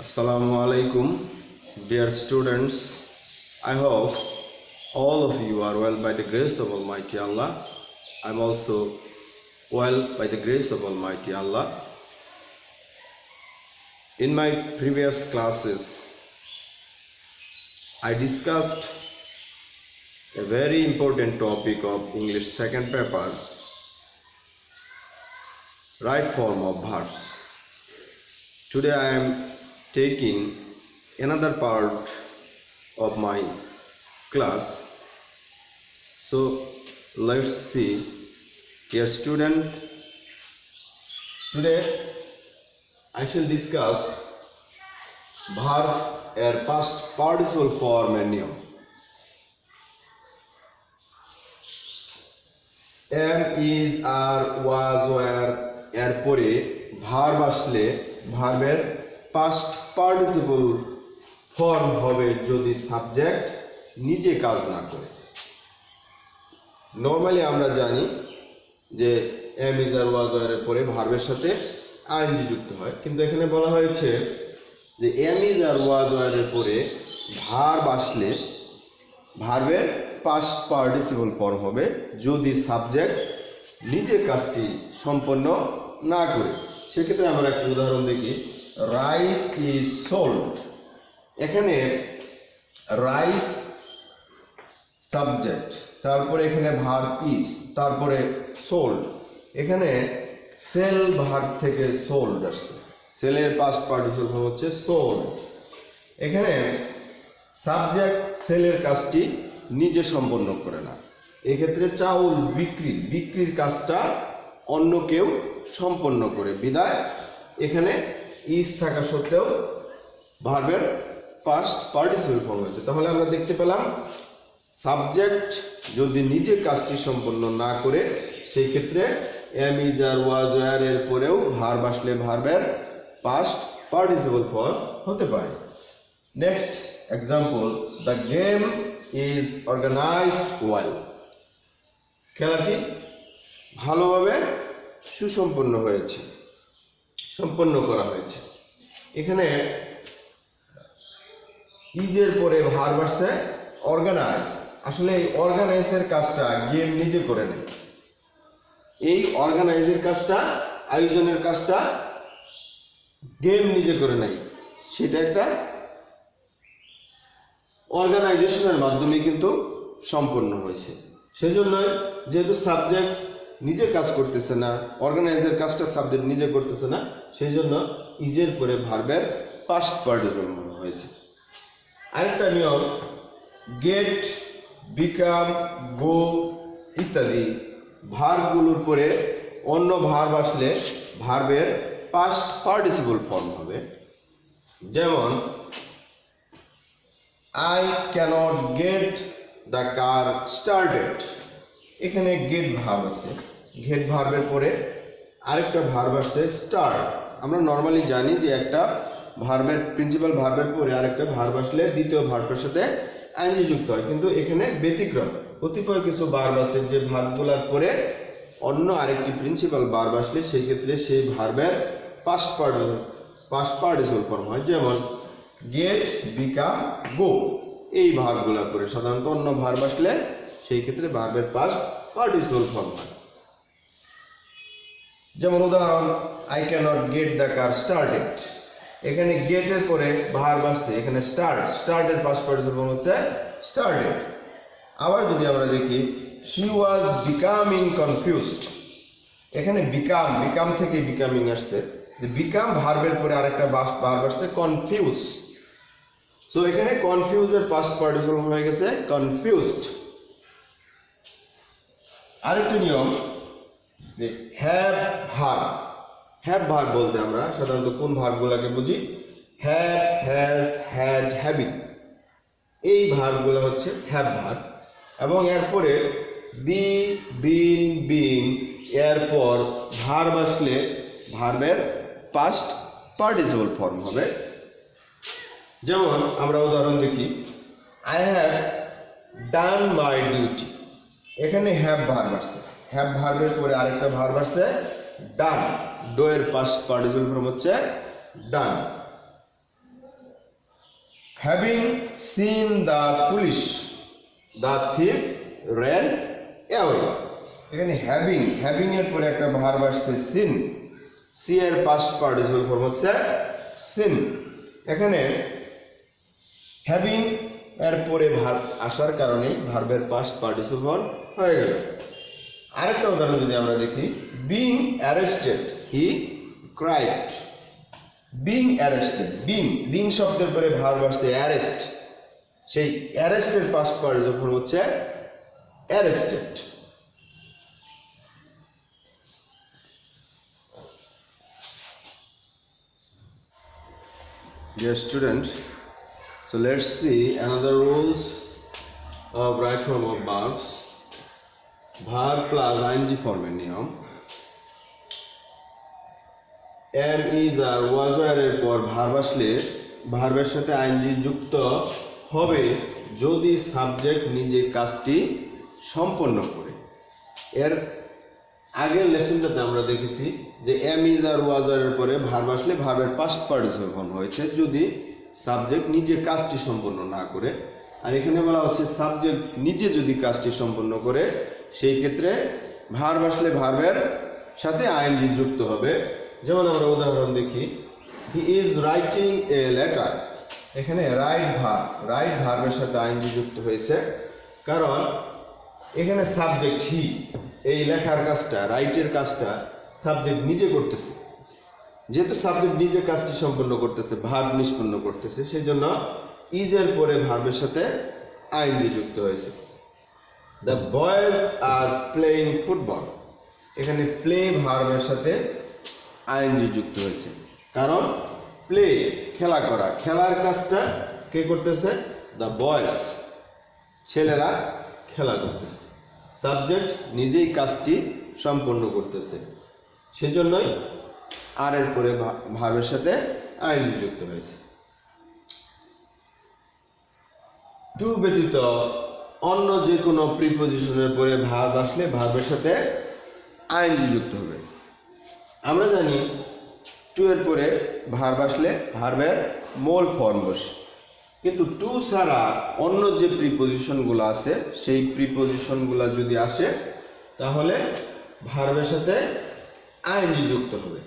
Assalamu alaikum, dear students. I hope all of you are well by the grace of Almighty Allah. I'm also well by the grace of Almighty Allah. In my previous classes, I discussed a very important topic of English second paper, right form of verbs. Today I am taking another part of my class. So let's see. Dear student, today I shall discuss verb এর past participle form এর নিয়ম। am, is, are, was, were এর পরে verb আসলে ভার্বের past participle form হবে যদি subject নিজে কাজ না করে। নরমালি আমরা জানি যে am, is, are, was, were এর পরে ভার্বের সাথে আইএনজি যুক্ত হয়, কিন্তু এখানে বলা হয়েছে যে am, is, are, was, were এর পরে ভার্ব আসলে ভার্বের past participle form হবে যদি সাবজেক্ট নিজে কাজটি সম্পন্ন না করে। সেক্ষেত্রে আমরা একটা উদাহরণ দেখি। Rice is sold. এখানে রাইস সাবজেক্ট, তারপরে এখানে ভার্ব ইজ, তারপরে সোল্ড। এখানে সেল ভার্ব থেকে সোল্ড আসছে, সেলের পাস্ট পার্টিসিপল ফর্ম হচ্ছে সোল্ড। এখানে সাবজেক্ট সেলের কাজটি নিজে সম্পন্ন করে না, এক্ষেত্রে চাউল বিক্রির কাজটা অন্য কেউ সম্পন্ন করে, বিদায় এখানে ইজ থাকা সত্ত্বেও ভার্বের পাস্ট পার্টিসিপল ফর্ম হয়েছে। তাহলে আমরা দেখতে পেলাম সাবজেক্ট যদি নিজে কাজটি সম্পন্ন না করে সেই ক্ষেত্রে am, is, are, was, were এর পরেও ভার্ব আসলে ভার্বের পাস্ট পার্টিসিপল ফর্ম হতে পারে। Next example, the game is organised well. খেলাটি ভালোভাবে সুসম্পন্ন হয়েছে, সম্পন্ন করা হয়েছে। এখানে ইজের পরে ভার্ব আসছে অর্গানাইজ। আসলে এই অর্গানাইজের কাজটা গেম নিজে করে নেয়। এই অর্গানাইজের কাজটা, আয়োজনের কাজটা গেম নিজে করে নেয়, সেটা একটা অর্গানাইজেশনের মাধ্যমে কিন্তু সম্পন্ন হয়েছে। সেজন্যই যেহেতু সাবজেক্ট নিজে কাজ করতেছে না, অর্গানাইজের কাজটা সাবজেক্ট নিজে করতেছে না, সেই জন্য ইজের পরে ভার্বের পাস্ট পার্টিসিপল হয়েছে। আরেকটা নিয়ম, গেট, বিকাম, গো ইত্যাদি ভার্বগুলোর পরে অন্য ভার্ব আসলে ভার্বের পাস্ট পার্টিসিপল ফর্ম হবে। যেমন I can't get the car started. এখানে গেট ভার্ব আছে, গেট ভার্বের পরে আরেকটা ভার্ব আসছে স্টার্ট। আমরা নর্মালি জানি যে একটা ভার্বের প্রিন্সিপাল ভার্বের পরে আরেকটা ভার্ব আসলে দ্বিতীয় ভার্বের সাথে আইএনজি যুক্ত হয়, কিন্তু এখানে ব্যতিক্রম। কতিপয় কিছু ভার্ব আছে যে ভার্বগুলোর পরে অন্য আরেকটি প্রিন্সিপাল ভার্ব আসলে সেই ক্ষেত্রে সেই ভার্বের পাস্ট পার্টিসিপল ফর্ম হয়। যেমন গেট, বিকাম, গো এই ভার্বগুলোর পরে সাধারণত অন্য ভার্ব আসলে সেই ক্ষেত্রে ভার্বের পাস্ট পার্টিসিপল ফর্ম হয়। যেমন উদাহরণ, I can't get the car started. এখানে গেটের পরে ভার্ব আসছে, এখানে স্টার্টের পাস্ট পার্টিসিপল ফর্ম হচ্ছে স্টার্টেড। আবার যদি আমরা দেখি, শি ওয়াজ বিকামিং কনফিউজড। এখানে বিকাম থেকে বিকামিং আসছে, যে বিকাম ভার্বের পরে আরেকটা ভার্ব আসছে কনফিউজ। তো এখানে কনফিউজের পাস্ট পার্টিসিপল হয়ে গেছে কনফিউজড। আরেকটা নিয়ম, হ্যাভ ভার্ব বলতে আমরা সাধারণত কোন ভার্বগুলোকে বুঝি? হ্যাভ, হ্যাজ, হ্যাড, হ্যাভিং এই ভার্বগুলো হচ্ছে হ্যাভ ভার্ব। এবং এরপরে বি, বিন, বিং এরপর ভার্ব আসলে ভার্বের পাস্ট পার্টিসিপল ফর্ম হবে। যেমন আমরা উদাহরণ দেখি, I have done my duty. এখানে হ্যাভ ভার্ব আসছে, হ্যাভ ভার্বের পরে আরেকটা ভার্ব আসছে ডান, ডো এর পাস্ট পার্টিসিপল ফর্ম হচ্ছে done. Having seen the police the thief ran away। এখানে হ্যাভিং এর পরে একটা ভার্ব আসছে সিন, সি এর পাস্ট পার্টিসিপল ফর্ম হচ্ছে সিন। এখানে হ্যাভিং এর পরে ভার্ব আসার কারণে ভার্বের পাস্ট পার্টিসিপল ফর্ম হয়ে গেল। আরেকটা উদাহরণ যদি আমরা দেখি, বিং অ্যারেস্টেড হি ক্রাইড। বিং অ্যারেস্টেড, বিং শব্দের পরে ভার্ব আসছে অ্যারেস্ট, সেই অ্যারেস্টের পাস্ট পার্টিসিপল ফর্ম হচ্ছে arrested. Dear students, so let's see another rules of right form of verbs. Verb plus ing form এর নিয়ম। am is R was were এর পর verb আসলে ভার্বের সাথে আইএনজি যুক্ত হবে যদি সাবজেক্ট নিজে কাজটি সম্পন্ন করে। এর আগের লেসনটাতে আমরা দেখেছি যে am is R was were এর পরে ভার্ব আসলে ভার্বের পাস্ট পার্টিসিপল ফর্ম হয়েছে যদি সাবজেক্ট নিজে কাজটি সম্পন্ন না করে। আর এখানে বলা হচ্ছে সাবজেক্ট নিজে যদি কাজটি সম্পন্ন করে সেই ক্ষেত্রে ভার্ব আসলে ভার্বের সাথে আইএনজি যুক্ত হবে। যেমন আমরা উদাহরণ দেখি, he is writing a letter. এখানে রাইট ভার্বের সাথে আইএনজি যুক্ত হয়েছে কারণ এখানে সাবজেক্ট হি, এই লেখার কাজটা রাইটের কাজটা সাবজেক্ট নিজে করতেছে। যেহেতু সাবজেক্ট নিজে কাজটি সম্পন্ন করতেছে, ভার্ব নিষ্পন্ন করতেছে, সেই জন্য ইজ এর পরে ভার্বের সাথে আইএনজি যুক্ত হয়েছে। The boys are playing football. এখানে প্লে ভার্বের সাথে আইএনজি যুক্ত হয়েছে কারণ প্লে খেলা করা, খেলার কাজটা কে করতেছে? দ্য বয়েজ, ছেলেরা খেলা করতেছে। সাবজেক্ট নিজেই কাজটি সম্পন্ন করতেছে, সেজন্যই আর এর পরে ভার্বের সাথে আইএনজি যুক্ত হয়েছে। টু ব্যতীত অন্য যে কোনো প্রিপজিশনের পরে ভার্ব আসলে ভার্বের সাথে আইএনজি যুক্ত হবে। আমরা জানি টু এর পরে ভার্ব আসলে ভার্বের মূল ফর্ম বসে, কিন্তু টু ছাড়া অন্য যে প্রিপজিশনগুলো আছে সেই প্রিপজিশনগুলো যদি আসে তাহলে ভার্বের সাথে আইএনজি যুক্ত হবে।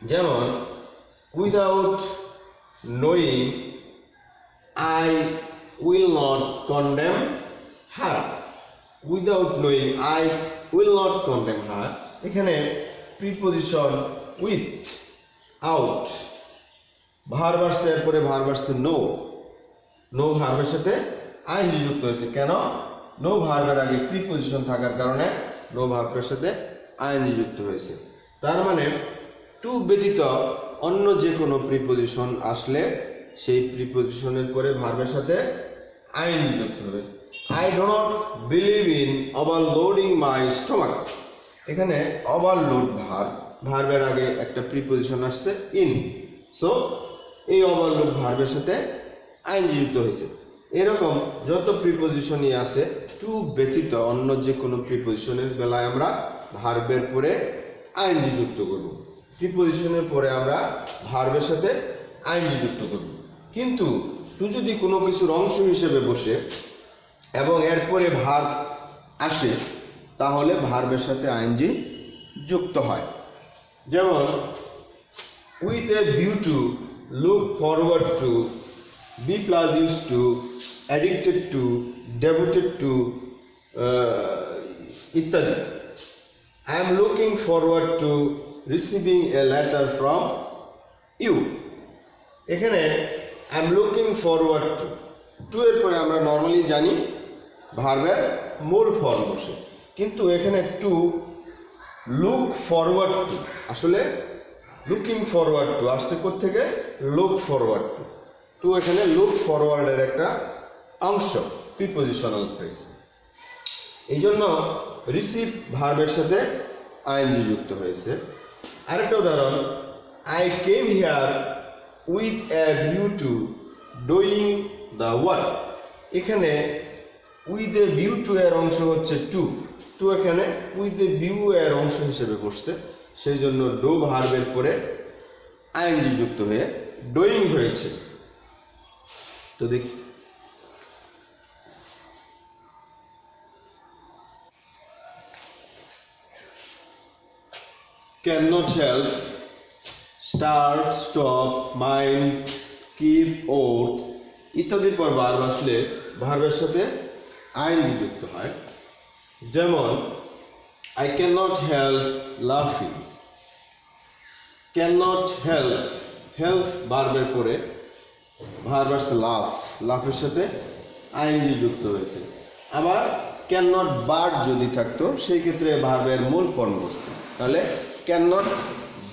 যেমন without knowing I will not condemn her. Without knowing I will not condemn her, এখানে প্রিপজিশন উইথ আউট, ভার্ব আসছে এরপরে ভার্ব আসছে নো, নো ভার্বের সাথে আইএনজি যুক্ত হয়েছে। কেন? নো ভার্বের আগে প্রিপজিশন থাকার কারণে নো ভার্বের সাথে আইএনজি যুক্ত হয়েছে। তার মানে টু ব্যতীত অন্য যে কোনো প্রিপজিশন আসলে সেই প্রিপজিশনের পরে ভার্বের সাথে আইএনজি যুক্ত হবে। I do not believe in overloading my stomach. এখানে ওভারলোড ভার্বের আগে একটা প্রিপজিশন আসছে ইন, সো এই ওভারলোড ভার্বের সাথে আইএনজি যুক্ত হয়েছে। এরকম যত প্রিপজিশনই আছে টু ব্যতীত অন্য যে কোনো প্রিপজিশনের বেলায় আমরা ভার্বের পরে আইএনজি যুক্ত করব। প্রিপজিশনের পরে আমরা ভার্বের সাথে আইএনজি যুক্ত করব। কিন্তু টু যদি কোনো কিছুর অংশ হিসেবে বসে এবং এরপরে ভার্ব আসে তাহলে ভার্বের সাথে আইএনজি যুক্ত হয়। যেমন with a view to, look forward to, be plus use to, addicted to, devoted to ইত্যাদি। I am looking forward to receiving a letter from you. এখানে I am looking forward to এর পরে আমরা normally জানি ভার্বের মূল form বসে, কিন্তু এখানে টু লুক ফরওয়ার্ড টু, আসলে লুকিং ফরওয়ার্ড টু আসতে থেকে লুক ফরওয়ার্ড টু এখানে লুক ফরওয়ার্ডের একটা অংশ, প্রিপজিশনাল ফ্রেজ। এই জন্য রিসিভ ভার্বের সাথে আইএনজি যুক্ত হয়েছে। আরেকটা উদাহরণ, I came here with a view to doing the work. এখানে উইথ এ ভিউ টু এর অংশ হচ্ছে টু, টু এখানে উইথ এ ভিউ এর অংশ হিসেবে বসছে, সেই জন্য ডো ভার্বের পরে আইএনজি যুক্ত হয়ে ডুইং হয়েছে। তো দেখি, cannot help, start, stop, mind, keep, ought ইত্যাদির পর ভার্ব আসলে ভার্বের সাথে আইএনজি যুক্ত হয়। যেমন I cannot help laughing, cannot help, help ভার্বের পরে ভার্ব আসছে লাফ, লাফের সাথে আইএনজি যুক্ত হয়েছে। আবার ক্যাননট বাট যদি থাকতো সেই ক্ষেত্রে ভার্বের মূল ফর্ম বসতো, তাহলে ক্যাননট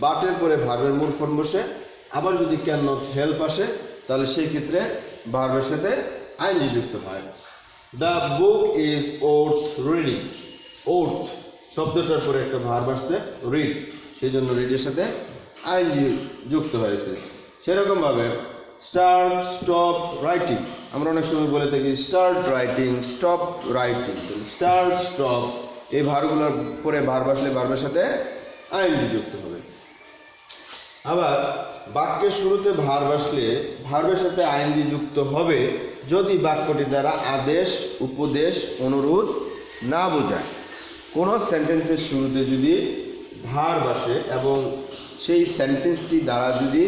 বাটের পরে ভার্বের মূল ফর্ম বসে। আবার যদি ক্যাননট হেল্প আসে তাহলে সেই ক্ষেত্রে ভার্বের সাথে আইএনজি যুক্ত হয়। The book is worth reading, worth শব্দটার পরে একটা ভার্ব আসছে রিড, সেই জন্য রিডের সাথে আইএনজি যুক্ত হয়েছে। সেরকমভাবে স্টার্ট, স্টপ, রাইটিং, আমরা অনেক সময় বলে থাকি start writing, stop writing. Start, stop এই ভার্বগুলোর পরে ভার্ব আসলে ভার্বের সাথে আইএনজি যুক্ত হবে। আবার বাক্যের শুরুতে ভার্ব আসলে ভার্বের সাথে আইএনজি যুক্ত হবে যদি বাক্যটি দ্বারা আদেশ, উপদেশ, অনুরোধ না বোঝায়। কোনো সেন্টেন্সের শুরুতে যদি ভার্ব আসে এবং সেই সেন্টেন্সটি দ্বারা যদি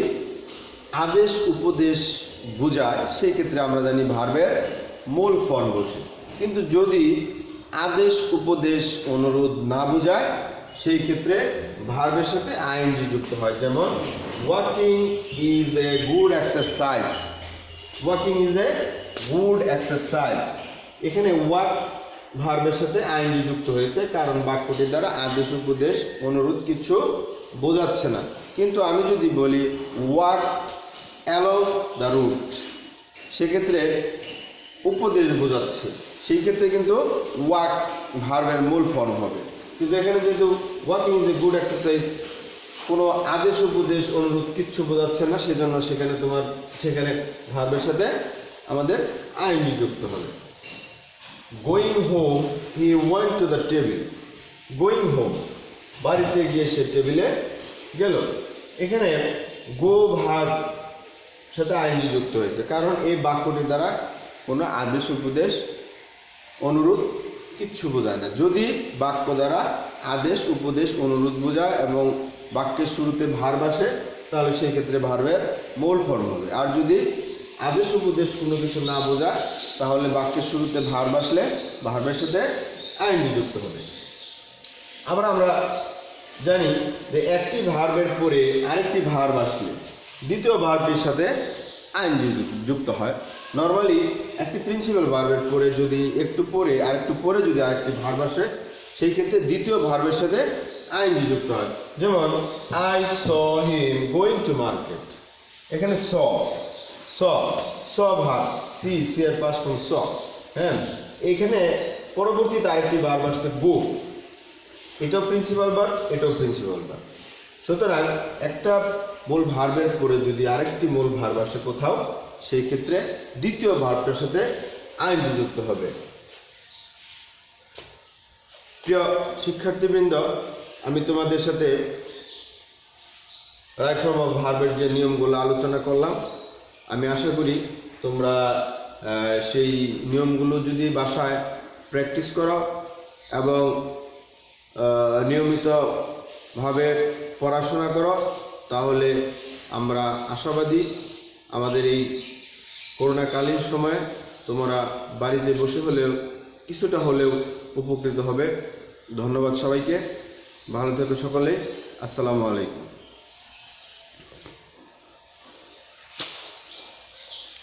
আদেশ, উপদেশ বোঝায় সেই ক্ষেত্রে আমরা জানি ভার্বের মূল ফর্ম বসে। কিন্তু যদি আদেশ, উপদেশ, অনুরোধ না বোঝায় সেই ক্ষেত্রে ভার্বের সাথে আইএনজি যুক্ত হয়। যেমন walking is a good exercise, walking is a good exercise, এখানে ওয়াক ভার্বের সাথে আইএনজি যুক্ত হয়েছে কারণ বাক্যটির দ্বারা আদেশ, উপদেশ, অনুরোধ কিছু বোঝাচ্ছে না। কিন্তু আমি যদি বলি ওয়াক অ্যালং দ্য রুট, সেক্ষেত্রে উপদেশ বোঝাচ্ছে, সেই ক্ষেত্রে কিন্তু ওয়াক ভার্বের মূল ফর্ম হবে। কিন্তু এখানে যেহেতু walking is a good exercise, কোনো আদেশ, উপদেশ, অনুরোধ কিচ্ছু বোঝাচ্ছে না, সেজন্য সেখানে ভার্বের সাথে আমাদের আইএনজি যুক্ত হবে। Going home he went to the table, going home বাড়িতে গিয়ে সে টেবিলে গেল। এখানে গো ভার্ব সাথে আইএনজি যুক্ত হয়েছে কারণ এই বাক্যটির দ্বারা কোনো আদেশ, উপদেশ, অনুরোধ কিচ্ছু বোঝায় না। যদি বাক্য দ্বারা আদেশ, উপদেশ, অনুরোধ বোঝায় এবং বাক্যের শুরুতে ভার্ব আসে তাহলে সেই ক্ষেত্রে ভার্বের মূল ফর্ম হবে। আর যদি আদেশ, উপদেশ কোনো কিছু না বোঝায় তাহলে বাক্যের শুরুতে ভার্ব আসলে ভার্বের সাথে আইএনজি যুক্ত হবে। আবার আমরা জানি যে একটি ভার্বের পরে আরেকটি ভার্ব আসলে দ্বিতীয় ভার্বটির সাথে আইএনজি যুক্ত হয়। নর্মালি একটি প্রিন্সিপাল ভার্বের পরে যদি একটু পরে যদি আরেকটি ভার্ব আসে সেই ক্ষেত্রে দ্বিতীয় ভার্বের সাথে আইএনজি যুক্ত হয়। যেমন I saw him going to market, এখানে স ভার্ব, সি এর পাস্ট ফর্ম স, হ্যাঁ। এখানে পরবর্তীতে আরেকটি ভার্ব আসছে গো, এটাও প্রিন্সিপাল ভার্ব, এটাও প্রিন্সিপাল ভার্ব। সুতরাং একটা মূল ভার্বের পরে যদি আরেকটি মূল ভার্ব আসে কোথাও সেই ক্ষেত্রে দ্বিতীয় ভার্বটার সাথে আইএনজি যুক্ত হবে। প্রিয় শিক্ষার্থীবৃন্দ, আমি তোমাদের সাথে রাইট ফর্ম অফ ভার্বের যে নিয়মগুলো আলোচনা করলাম, আমি আশা করি তোমরা সেই নিয়মগুলো যদি বাসায় প্র্যাকটিস করো এবং নিয়মিতভাবে পড়াশোনা করো তাহলে আমরা আশাবাদী আমাদের এই করোনাকালীন সময়ে তোমরা বাড়িতে বসে হলেও কিছুটা হলেও উপকৃত হবে। ধন্যবাদ সবাইকে, ভালো থেকো সকলে, আসসালামু আলাইকুম।